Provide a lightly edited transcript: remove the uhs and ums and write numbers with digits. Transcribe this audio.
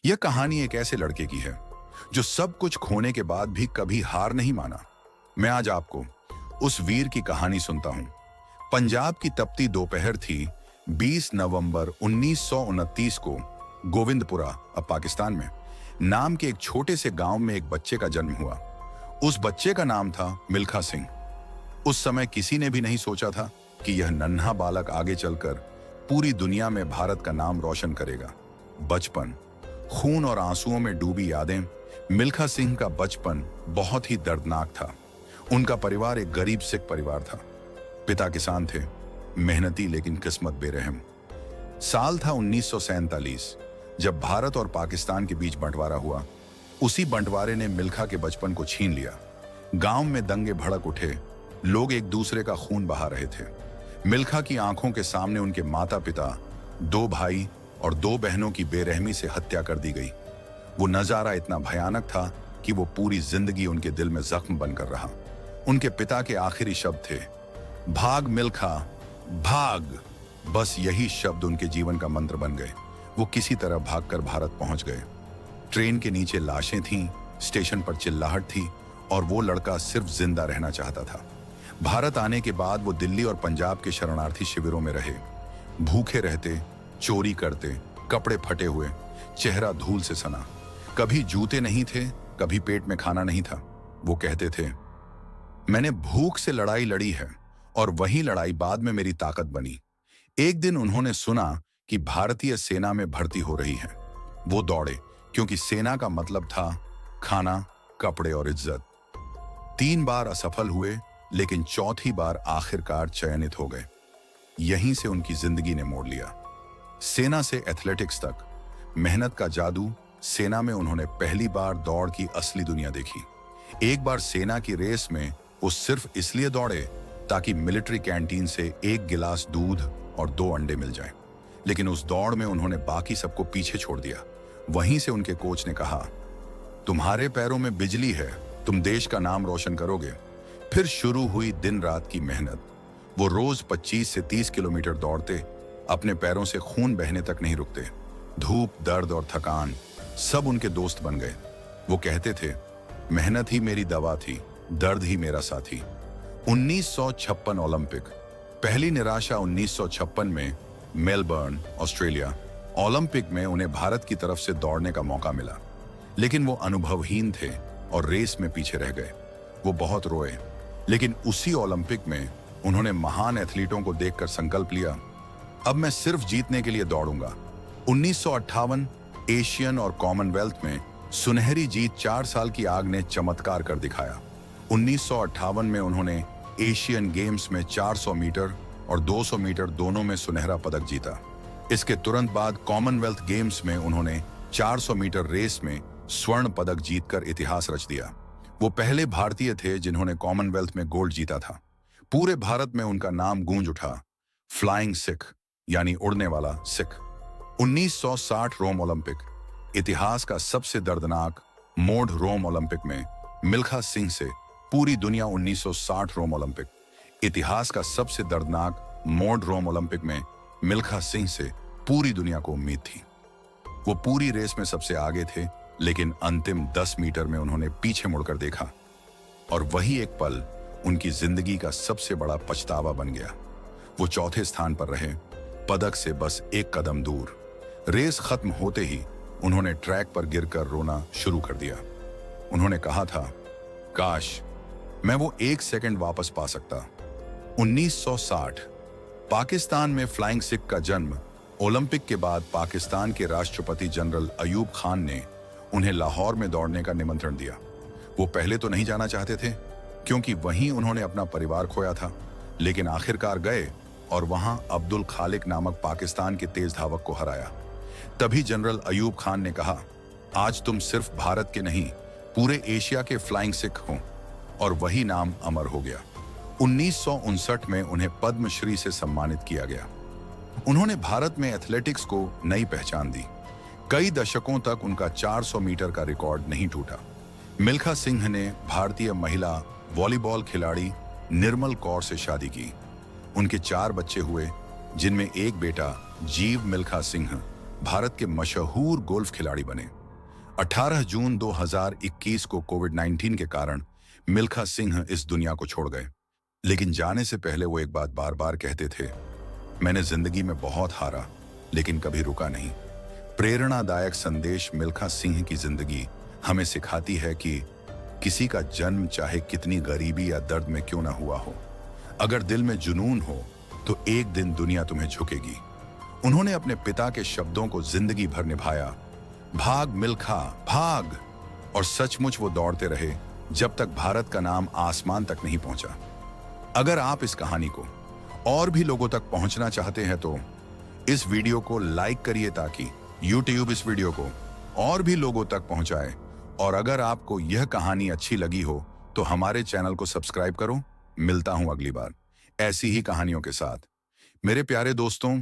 यह कहानी एक ऐसे लड़के की है जो सब कुछ खोने के बाद भी कभी हार नहीं माना। मैं आज आपको उस वीर की कहानी सुनता हूं। पंजाब की तपती दोपहर थी। 20 नवंबर 1929 को गोविंदपुरा, अब पाकिस्तान में, नाम के एक छोटे से गांव में एक बच्चे का जन्म हुआ। उस बच्चे का नाम था मिल्खा सिंह। उस समय किसी ने भी नहीं सोचा था कि यह नन्हा बालक आगे चलकर पूरी दुनिया में भारत का नाम रोशन करेगा। बचपन, खून और आंसुओं में डूबी यादें। मिल्खा सिंह का बचपन बहुत ही दर्दनाक था। उनका परिवार एक गरीब सिख परिवार था। पिता किसान थे, मेहनती लेकिन किस्मत बेरहम। साल था 1947 जब भारत और पाकिस्तान के बीच बंटवारा हुआ। उसी बंटवारे ने मिल्खा के बचपन को छीन लिया। गांव में दंगे भड़क उठे, लोग एक दूसरे का खून बहा रहे थे। मिल्खा की आंखों के सामने उनके माता पिता, 2 भाई और 2 बहनों की बेरहमी से हत्या कर दी गई। वो नजारा इतना भयानक था कि वो पूरी जिंदगी उनके दिल में जख्म बनकर रहा। उनके पिता के आखिरी शब्द थे, भाग मिल्खा, भाग। बस यही शब्द उनके जीवन का मंत्र बन गए। वो किसी तरह भागकर भारत पहुंच गए। ट्रेन के नीचे लाशें थीं, स्टेशन पर चिल्लाहट थी और वो लड़का सिर्फ जिंदा रहना चाहता था। भारत आने के बाद वो दिल्ली और पंजाब के शरणार्थी शिविरों में रहे। भूखे रहते, चोरी करते, कपड़े फटे हुए, चेहरा धूल से सना। कभी जूते नहीं थे, कभी पेट में खाना नहीं था। वो कहते थे, मैंने भूख से लड़ाई लड़ी है और वही लड़ाई बाद में मेरी ताकत बनी। एक दिन उन्होंने सुना कि भारतीय सेना में भर्ती हो रही है। वो दौड़े, क्योंकि सेना का मतलब था खाना, कपड़े और इज्जत। 3 बार असफल हुए, लेकिन चौथी बार आखिरकार चयनित हो गए। यहीं से उनकी जिंदगी ने मोड़ लिया। सेना से एथलेटिक्स तक, मेहनत का जादू। सेना में उन्होंने पहली बार दौड़ की असली दुनिया देखी। एक बार सेना की रेस में वो सिर्फ इसलिए दौड़े ताकि मिलिट्री कैंटीन से 1 गिलास दूध और 2 अंडे मिल जाएं। लेकिन उस दौड़ में उन्होंने बाकी सबको पीछे छोड़ दिया। वहीं से उनके कोच ने कहा, तुम्हारे पैरों में बिजली है, तुम देश का नाम रोशन करोगे। फिर शुरू हुई दिन रात की मेहनत। वो रोज 25 से 30 किलोमीटर दौड़ते, अपने पैरों से खून बहने तक नहीं रुकते। धूप, दर्द और थकान सब उनके दोस्त बन गए। वो कहते थे, मेहनत ही मेरी दवा थी, दर्द ही मेरा साथी। 1956 ओलंपिक। पहली निराशा 1956 में मेलबर्न, ऑस्ट्रेलिया। ओलंपिक में उन्हें भारत की तरफ से दौड़ने का मौका मिला, लेकिन वो अनुभवहीन थे और रेस में पीछे रह गए। वो बहुत रोए, लेकिन उसी ओलंपिक में उन्होंने महान एथलीटों को देखकर संकल्प लिया, अब मैं सिर्फ जीतने के लिए दौड़ूंगा। 1958 एशियन और कॉमनवेल्थ में सुनहरी जीत। 4 साल की आग ने चमत्कार कर दिखाया। 1958 में उन्होंने एशियन गेम्स में 400 मीटर और 200 मीटर दोनों में सुनहरा पदक जीता। इसके तुरंत बाद कॉमनवेल्थ गेम्स में उन्होंने 400 मीटर रेस में स्वर्ण पदक जीतकर इतिहास रच दिया। वो पहले भारतीय थे जिन्होंने कॉमनवेल्थ में गोल्ड जीता था। पूरे भारत में उनका नाम गूंज उठा, फ्लाइंग सिख, यानी उड़ने वाला सिख। 1960 रोम ओलंपिक। इतिहास का सबसे दर्दनाक मोड़ रोम ओलंपिक में मिल्खा सिंह से पूरी दुनिया। 1960 रोम ओलंपिक। इतिहास का सबसे दर्दनाक मोड़ रोम ओलंपिक में मिल्खा सिंह से पूरी दुनिया को उम्मीद थी। वो पूरी रेस में सबसे आगे थे, लेकिन अंतिम 10 मीटर में उन्होंने पीछे मुड़कर देखा और वही एक पल उनकी जिंदगी का सबसे बड़ा पछतावा बन गया। वो चौथे स्थान पर रहे, पदक से बस 1 कदम दूर। रेस खत्म होते ही उन्होंने ट्रैक पर गिरकर रोना शुरू कर दिया। उन्होंने कहा था, काश मैं वो 1 सेकंड वापस पा सकता। 1960 पाकिस्तान में फ्लाइंग सिख का जन्म। ओलंपिक के बाद पाकिस्तान के राष्ट्रपति जनरल अयूब खान ने उन्हें लाहौर में दौड़ने का निमंत्रण दिया। वो पहले तो नहीं जाना चाहते थे, क्योंकि वहीं उन्होंने अपना परिवार खोया था, लेकिन आखिरकार गए और वहां अब्दुल खालिक नामक पाकिस्तान के तेज धावक को हराया। तभी जनरल अयूब खान ने कहा, आज तुम सिर्फ भारत के नहीं, पूरे एशिया के फ्लाइंग सिख हो, और वही नाम अमर हो गया। 1959 में उन्हें पद्मश्री से सम्मानित किया गया। उन्होंने भारत में एथलेटिक्स को नई पहचान दी। कई दशकों तक उनका 400 मीटर का रिकॉर्ड नहीं टूटा। मिल्खा सिंह ने भारतीय महिला वॉलीबॉल खिलाड़ी निर्मल कौर से शादी की। उनके 4 बच्चे हुए, जिनमें एक बेटा जीव मिल्खा सिंह भारत के मशहूर गोल्फ खिलाड़ी बने। 18 जून 2021 को कोविड-19 के कारण मिल्खा सिंह इस दुनिया को छोड़ गए। लेकिन जाने से पहले वो एक बात बार बार कहते थे, मैंने जिंदगी में बहुत हारा लेकिन कभी रुका नहीं। प्रेरणादायक संदेश मिल्खा सिंह की जिंदगी हमें सिखाती है कि किसी का जन्म चाहे कितनी गरीबी या दर्द में क्यों ना हुआ हो, अगर दिल में जुनून हो तो एक दिन दुनिया तुम्हें झुकेगी। उन्होंने अपने पिता के शब्दों को जिंदगी भर निभाया, भाग मिल्खा भाग, और सचमुच वो दौड़ते रहे जब तक भारत का नाम आसमान तक नहीं पहुंचा। अगर आप इस कहानी को और भी लोगों तक पहुंचना चाहते हैं तो इस वीडियो को लाइक करिए ताकि YouTube इस वीडियो को और भी लोगों तक पहुंचाए। और अगर आपको यह कहानी अच्छी लगी हो तो हमारे चैनल को सब्सक्राइब करो। मिलता हूं अगली बार ऐसी ही कहानियों के साथ। मेरे प्यारे दोस्तों,